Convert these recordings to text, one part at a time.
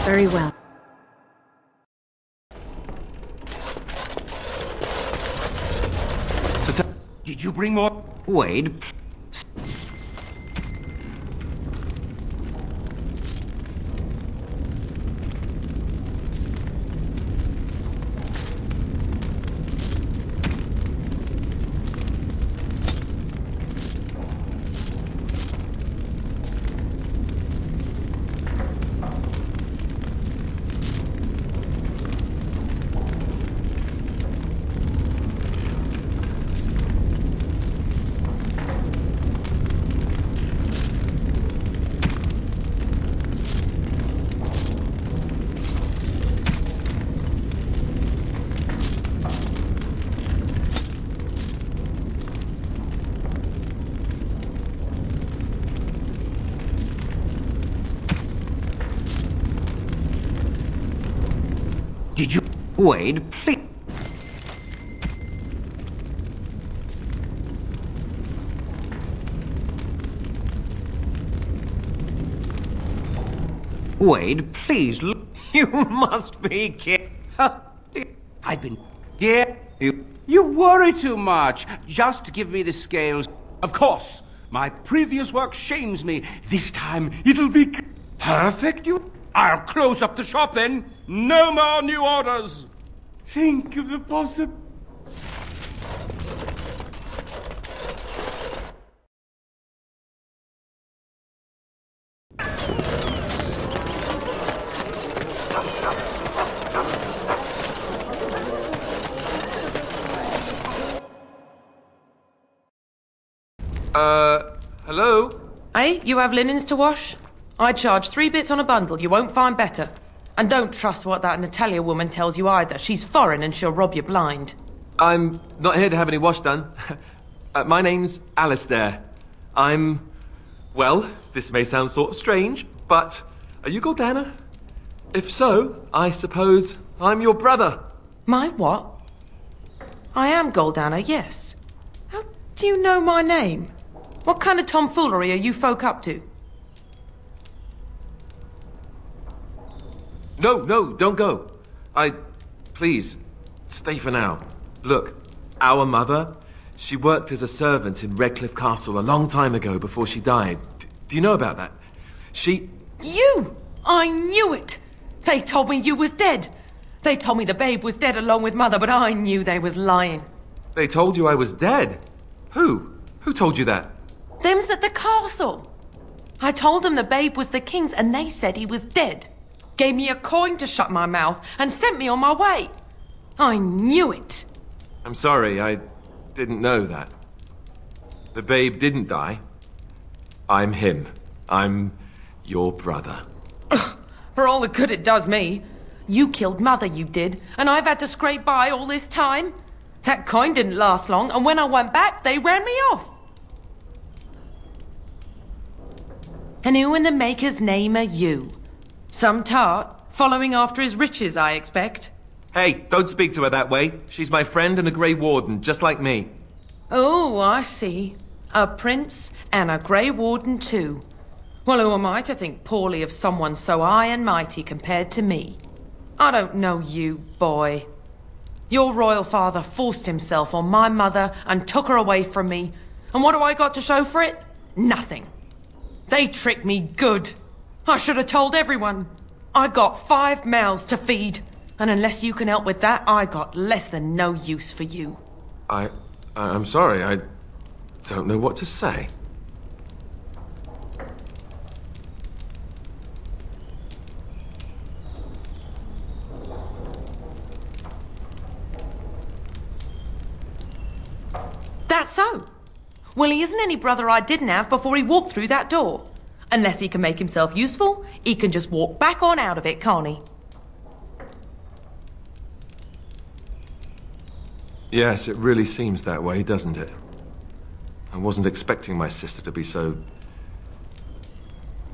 Very well. Did you bring more? Wade. Did you... Wade, please... Wade, please look... You must be kidding. I've been... Dear... You worry too much. Just give me the scales. Of course, my previous work shames me. This time, it'll be... Perfect, you... I'll close up the shop then. No more new orders. Think of the possible... Hello? Hey, you have linens to wash? I charge 3 bits on a bundle. You won't find better. And don't trust what that Natalia woman tells you either. She's foreign and she'll rob you blind. I'm not here to have any wash done. My name's Alistair. Well, this may sound sort of strange, but are you Gordana? If so, I suppose I'm your brother. My what? I am Goldana, yes. How do you know my name? What kind of tomfoolery are you folk up to? No, don't go. Please, stay for now. Look, our mother, she worked as a servant in Redcliffe Castle a long time ago before she died. Do you know about that? You! I knew it! They told me you was dead. They told me the babe was dead along with mother, but I knew they was lying. They told you I was dead? Who? Who told you that? Them's at the castle. I told them the babe was the king's and they said he was dead. Gave me a coin to shut my mouth and sent me on my way. I knew it. I'm sorry, I didn't know that. The babe didn't die. I'm him. I'm your brother. Ugh, for all the good it does me. You killed mother, you did, and I've had to scrape by all this time. That coin didn't last long, and when I went back, they ran me off. And who in the maker's name are you? Some tart, following after his riches, I expect. Hey, don't speak to her that way. She's my friend and a Grey Warden, just like me. Oh, I see. A prince and a Grey Warden too. Well, who am I to think poorly of someone so high and mighty compared to me? I don't know you, boy. Your royal father forced himself on my mother and took her away from me. And what do I got to show for it? Nothing. They tricked me good. I should have told everyone. I got 5 mouths to feed. And unless you can help with that, I got less than no use for you. I'm sorry, I don't know what to say. That's so. Well, he isn't any brother I didn't have before he walked through that door. Unless he can make himself useful, he can just walk back on out of it, can't he? Yes, it really seems that way, doesn't it? I wasn't expecting my sister to be so...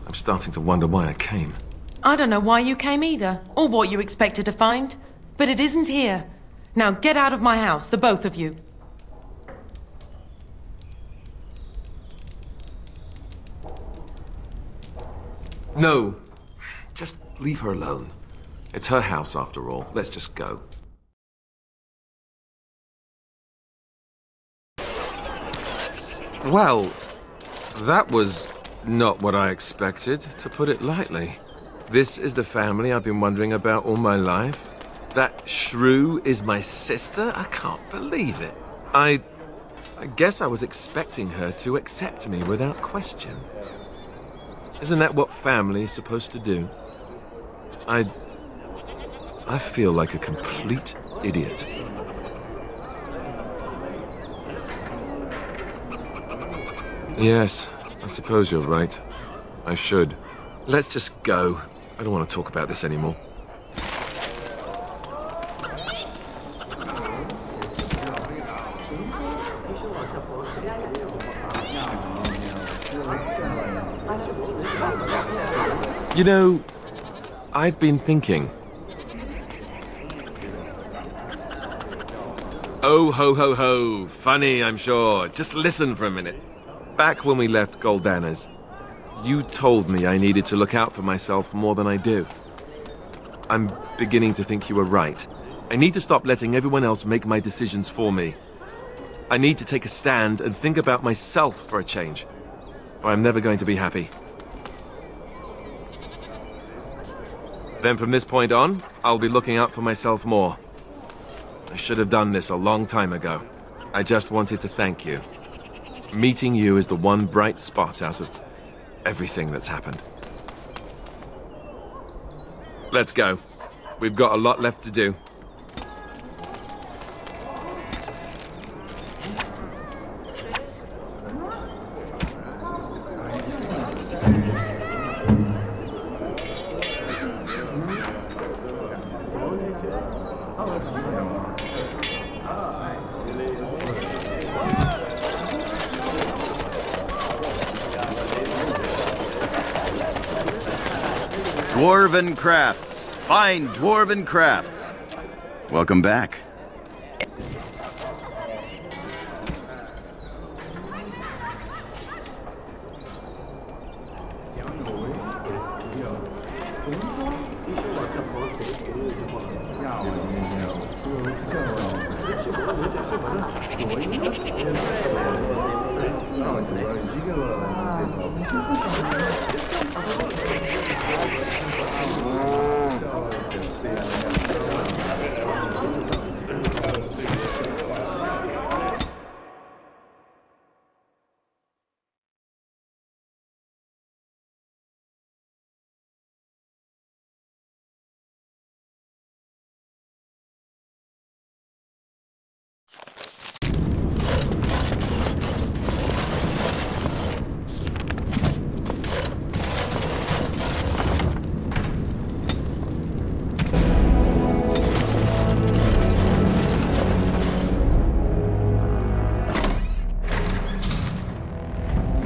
I'm starting to wonder why I came. I don't know why you came either, or what you expected to find. But it isn't here. Now get out of my house, the both of you. No. Just leave her alone. It's her house after all. Let's just go. Well, that was not what I expected, to put it lightly. This is the family I've been wondering about all my life. That shrew is my sister? I can't believe it. I guess I was expecting her to accept me without question. Isn't that what family is supposed to do? I feel like a complete idiot. Yes, I suppose you're right. I should. Let's just go. I don't want to talk about this anymore. You know, I've been thinking. Oh, ho, ho, ho. Funny, I'm sure. Just listen for a minute. Back when we left Goldana's, you told me I needed to look out for myself more than I do. I'm beginning to think you were right. I need to stop letting everyone else make my decisions for me. I need to take a stand and think about myself for a change, or I'm never going to be happy. Then from this point on, I'll be looking out for myself more. I should have done this a long time ago. I just wanted to thank you. Meeting you is the one bright spot out of everything that's happened. Let's go. We've got a lot left to do. Dwarven crafts. Fine dwarven crafts. Welcome back.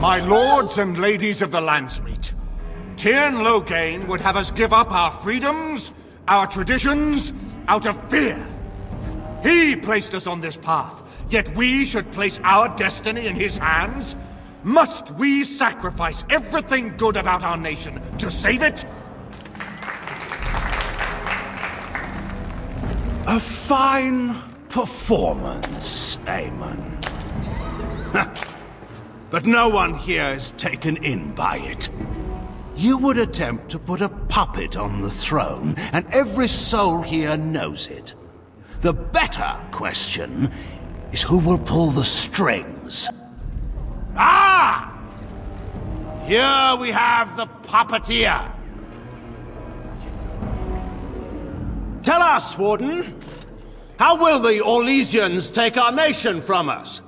My lords and ladies of the Landsmeet, Tyrn Loghain would have us give up our freedoms, our traditions, out of fear. He placed us on this path, yet we should place our destiny in his hands? Must we sacrifice everything good about our nation to save it? A fine performance, Aemon. But no one here is taken in by it. You would attempt to put a puppet on the throne, and every soul here knows it. The better question is who will pull the strings. Ah! Here we have the puppeteer. Tell us, Warden, how will the Orlesians take our nation from us?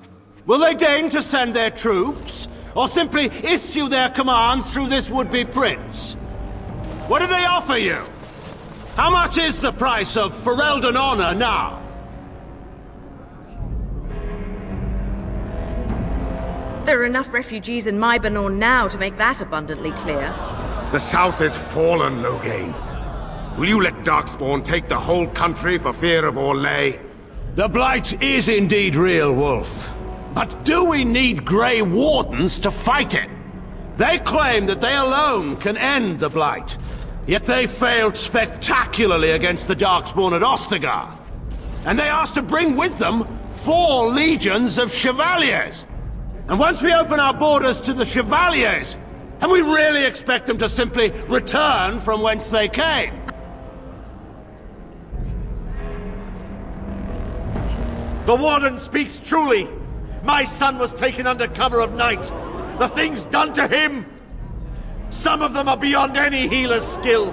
Will they deign to send their troops, or simply issue their commands through this would-be prince? What do they offer you? How much is the price of Ferelden honor now? There are enough refugees in Mybanor now to make that abundantly clear. The South is fallen, Loghain. Will you let Darkspawn take the whole country for fear of Orlais? The Blight is indeed real, Wolf. But do we need Grey Wardens to fight it? They claim that they alone can end the Blight, yet they failed spectacularly against the Darkspawn at Ostagar. And they asked to bring with them 4 legions of Chevaliers. And once we open our borders to the Chevaliers, and we really expect them to simply return from whence they came? The Warden speaks truly. My son was taken under cover of night. The things done to him, some of them are beyond any healer's skill.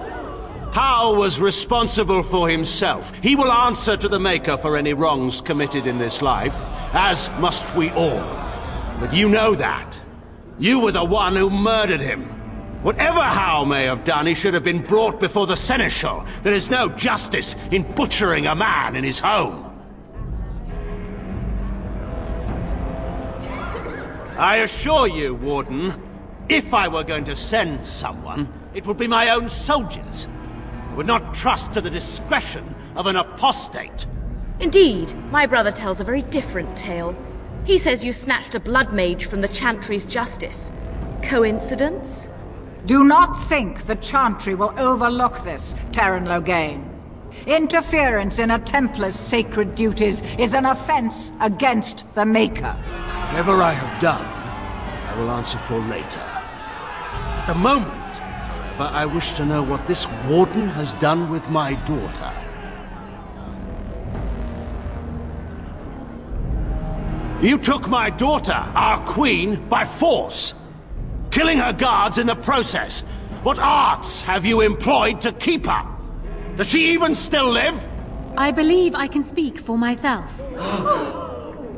Hal was responsible for himself. He will answer to the Maker for any wrongs committed in this life, as must we all. But you know that. You were the one who murdered him. Whatever Hal may have done, he should have been brought before the Seneschal. There is no justice in butchering a man in his home. I assure you, Warden, if I were going to send someone, it would be my own soldiers. I would not trust to the discretion of an apostate. Indeed, my brother tells a very different tale. He says you snatched a blood mage from the Chantry's justice. Coincidence? Do not think the Chantry will overlook this, Terran Loghain. Interference in a Templar's sacred duties is an offense against the Maker. Whatever I have done, I will answer for later. At the moment, however, I wish to know what this Warden has done with my daughter. You took my daughter, our queen, by force, killing her guards in the process. What arts have you employed to keep her? Does she even still live? I believe I can speak for myself.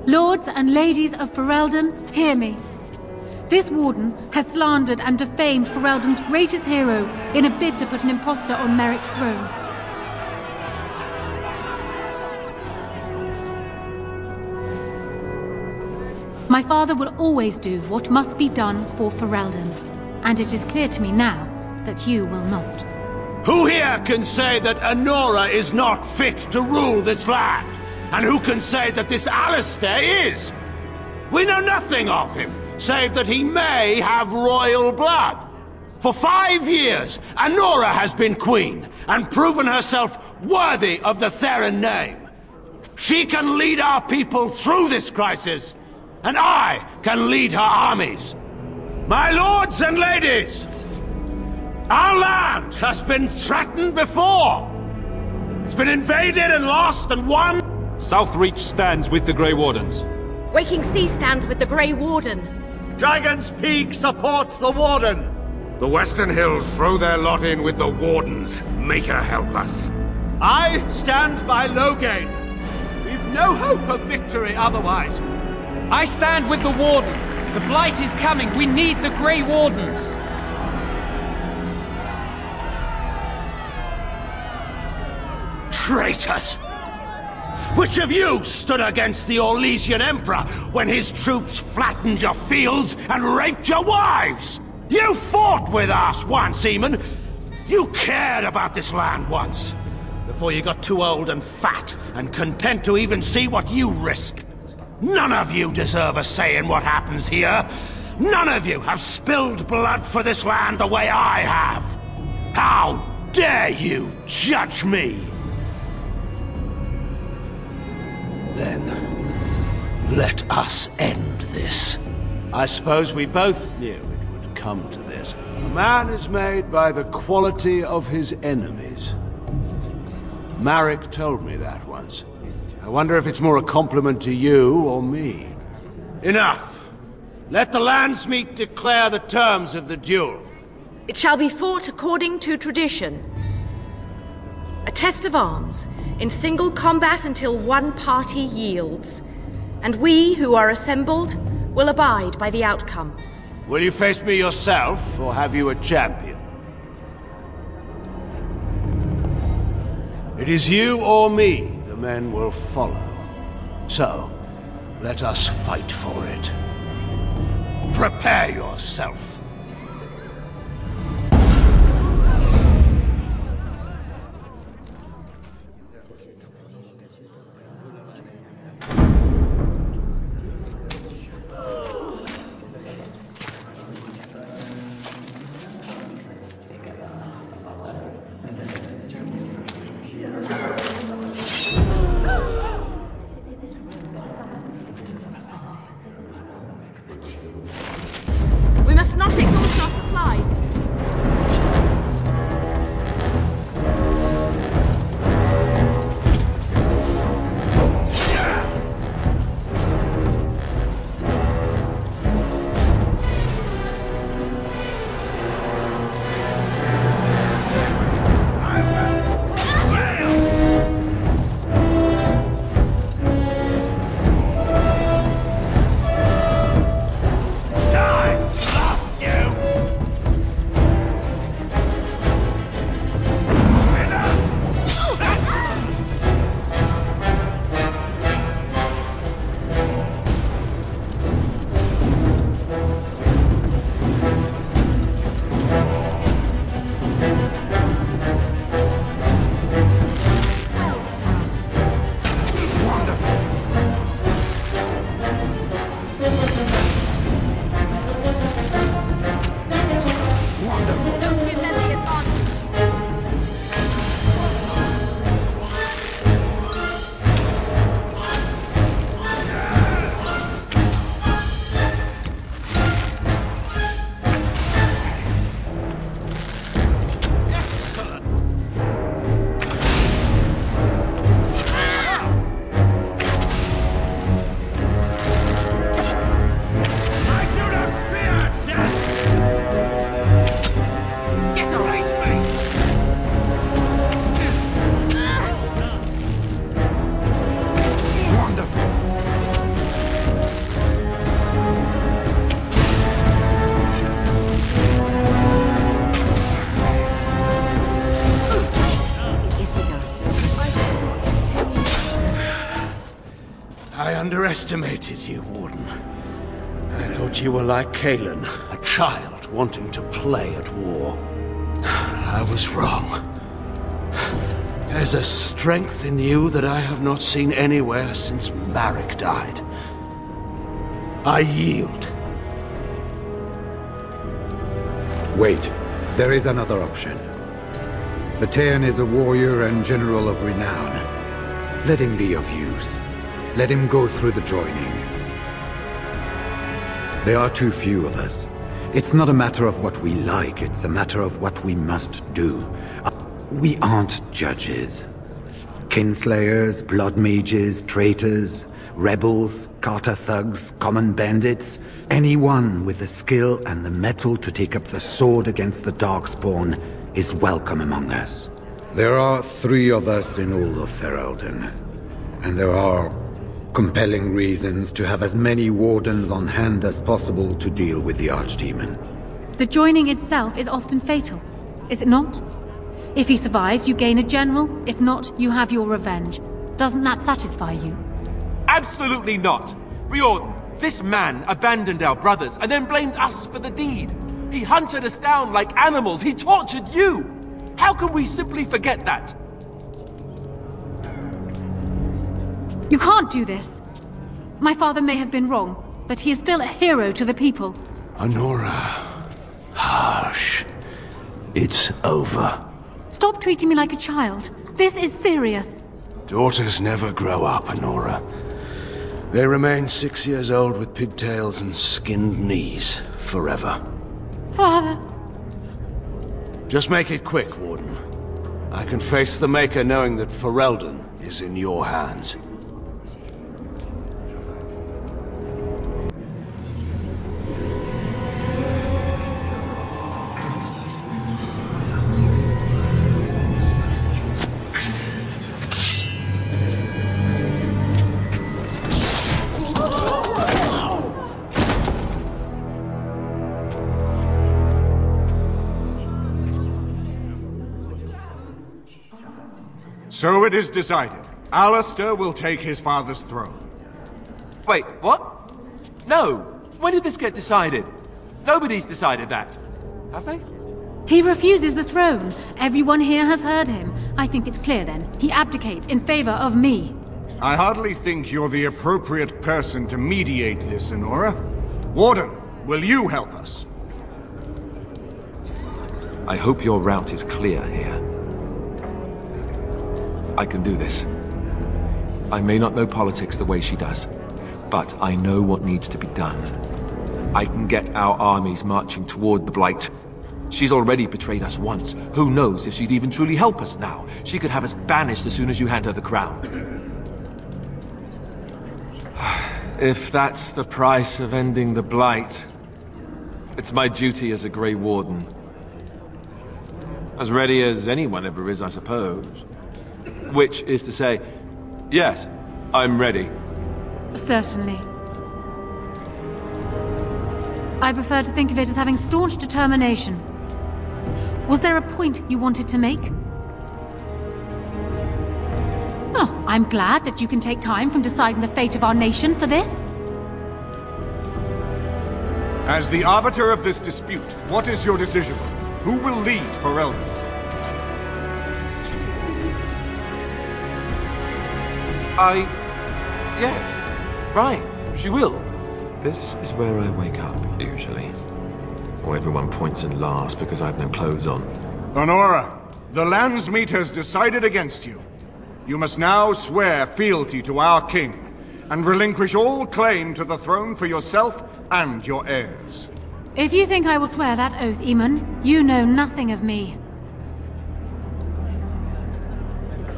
Lords and ladies of Ferelden, hear me. This Warden has slandered and defamed Ferelden's greatest hero in a bid to put an impostor on Merrick's throne. My father will always do what must be done for Ferelden, and it is clear to me now that you will not. Who here can say that Anora is not fit to rule this land? And who can say that this Alistair is? We know nothing of him, save that he may have royal blood. For 5 years, Anora has been queen, and proven herself worthy of the Theron name. She can lead our people through this crisis, and I can lead her armies. My lords and ladies, our land has been threatened before. It's been invaded and lost and won. Southreach stands with the Grey Wardens. Waking Sea stands with the Grey Warden. Dragon's Peak supports the Warden. The Western Hills throw their lot in with the Wardens. Make her help us. I stand by Loghain. We've no hope of victory otherwise. I stand with the Warden. The Blight is coming. We need the Grey Wardens. Traitors! Which of you stood against the Orlesian Emperor when his troops flattened your fields and raped your wives? You fought with us once, Eamon. You cared about this land once, before you got too old and fat and content to even see what you risk. None of you deserve a say in what happens here. None of you have spilled blood for this land the way I have. How dare you judge me? Then, let us end this. I suppose we both knew it would come to this. A man is made by the quality of his enemies. Marek told me that once. I wonder if it's more a compliment to you or me. Enough! Let the Landsmeet declare the terms of the duel. It shall be fought according to tradition. A test of arms, in single combat until one party yields. And we, who are assembled, will abide by the outcome. Will you face me yourself, or have you a champion? It is you or me the men will follow. So, let us fight for it. Prepare yourself. I underestimated you, Warden. I thought you were like Kalen, a child wanting to play at war. I was wrong. There's a strength in you that I have not seen anywhere since Marek died. I yield. Wait, there is another option. The Teyrn is a warrior and general of renown. Let him be of use. Let him go through the joining. There are too few of us. It's not a matter of what we like, it's a matter of what we must do. We aren't judges. Kinslayers, blood mages, traitors, rebels, Carter thugs, common bandits. Anyone with the skill and the mettle to take up the sword against the Darkspawn is welcome among us. There are 3 of us in all of Ferelden, and there are compelling reasons to have as many wardens on hand as possible to deal with the Archdemon. The joining itself is often fatal, is it not? If he survives, you gain a general. If not, you have your revenge. Doesn't that satisfy you? Absolutely not! Riordan, this man abandoned our brothers and then blamed us for the deed. He hunted us down like animals. He tortured you! How can we simply forget that? You can't do this. My father may have been wrong, but he is still a hero to the people. Honora. Hush. It's over. Stop treating me like a child. This is serious. Daughters never grow up, Honora. They remain 6 years old with pigtails and skinned knees forever. Father. Just make it quick, Warden. I can face the Maker knowing that Ferelden is in your hands. So it is decided. Alistair will take his father's throne. Wait, what? No! When did this get decided? Nobody's decided that. Have they? He refuses the throne. Everyone here has heard him. I think it's clear then. He abdicates in favor of me. I hardly think you're the appropriate person to mediate this, Honora. Warden, will you help us? I hope your route is clear here. I can do this. I may not know politics the way she does, but I know what needs to be done. I can get our armies marching toward the Blight. She's already betrayed us once. Who knows if she'd even truly help us now? She could have us banished as soon as you hand her the crown. If that's the price of ending the Blight, it's my duty as a Grey Warden. As ready as anyone ever is, I suppose. Which is to say, yes, I'm ready. Certainly. I prefer to think of it as having staunch determination. Was there a point you wanted to make? Oh, I'm glad that you can take time from deciding the fate of our nation for this. As the arbiter of this dispute, what is your decision? Who will lead Ferelden? Yes. Right, she will. This is where I wake up, usually. Or everyone points and laughs because I have no clothes on. Honora, the Landsmeet has decided against you. You must now swear fealty to our king, and relinquish all claim to the throne for yourself and your heirs. If you think I will swear that oath, Eamon, you know nothing of me.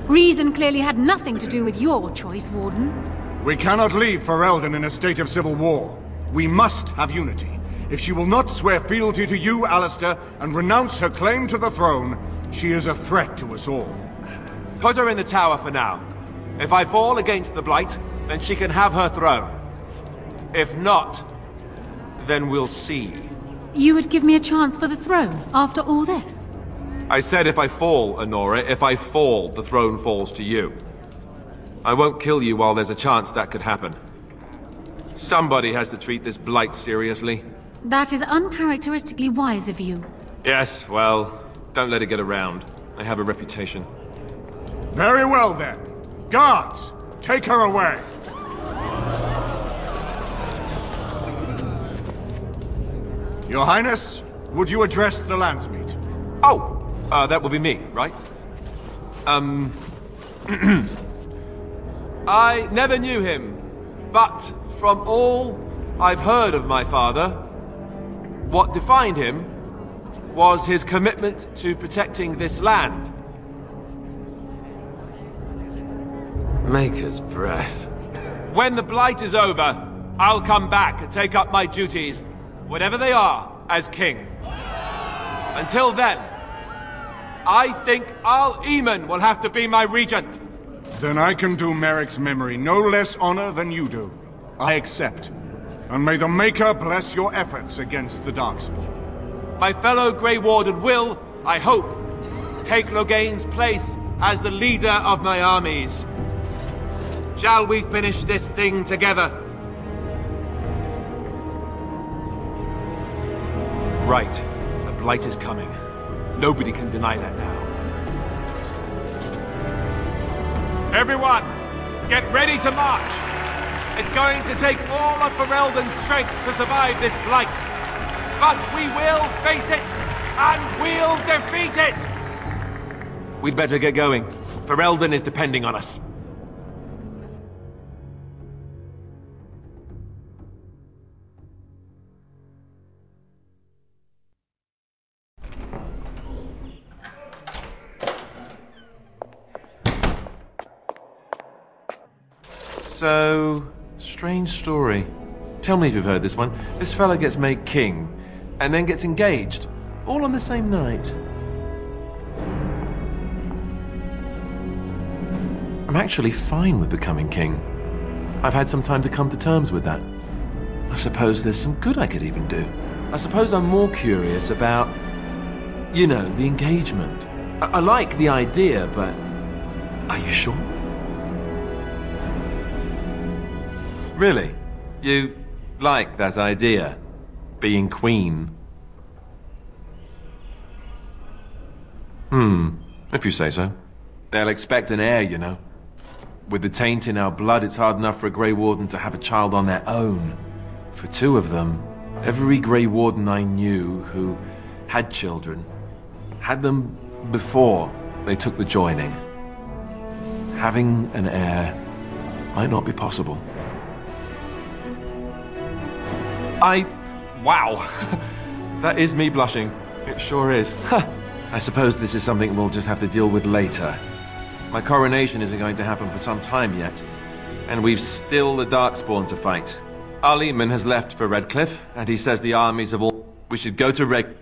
Reason clearly had nothing to do with your choice, Warden. We cannot leave Ferelden in a state of civil war. We must have unity. If she will not swear fealty to you, Alistair, and renounce her claim to the throne, she is a threat to us all. Put her in the tower for now. If I fall against the Blight, then she can have her throne. If not, then we'll see. You would give me a chance for the throne after all this? I said if I fall, Honora. If I fall, the throne falls to you. I won't kill you while there's a chance that could happen. Somebody has to treat this blight seriously. That is uncharacteristically wise of you. Yes, well, don't let it get around. I have a reputation. Very well then. Guards, take her away. Your Highness, would you address the Landsmeet? Oh, that will be me, right? I never knew him, but from all I've heard of my father, what defined him was his commitment to protecting this land. Maker's breath. When the blight is over, I'll come back and take up my duties, whatever they are, as king. Until then, I think Al-Eamon will have to be my regent. Then I can do Merrick's memory no less honor than you do. I accept. And may the Maker bless your efforts against the Darkspawn. My fellow Grey Warden will, I hope, take Logain's place as the leader of my armies. Shall we finish this thing together? Right. The blight is coming. Nobody can deny that now. Everyone, get ready to march! It's going to take all of Ferelden's strength to survive this blight. But we will face it, and we'll defeat it! We'd better get going. Ferelden is depending on us. So, strange story. Tell me if you've heard this one. This fella gets made king, and then gets engaged, all on the same night. I'm actually fine with becoming king. I've had some time to come to terms with that. I suppose there's some good I could even do. I suppose I'm more curious about, you know, the engagement. I like the idea, but are you sure? Really? You like that idea? Being queen? If you say so. They'll expect an heir, you know. With the taint in our blood, it's hard enough for a Grey Warden to have a child on their own. For two of them, every Grey Warden I knew who had children had them before they took the joining. Having an heir might not be possible. Wow. That is me blushing. It sure is. I suppose this is something we'll just have to deal with later. My coronation isn't going to happen for some time yet. And we've still the Darkspawn to fight. Al-Eamon has left for Redcliffe, and he says the armies have all... We should go to Red...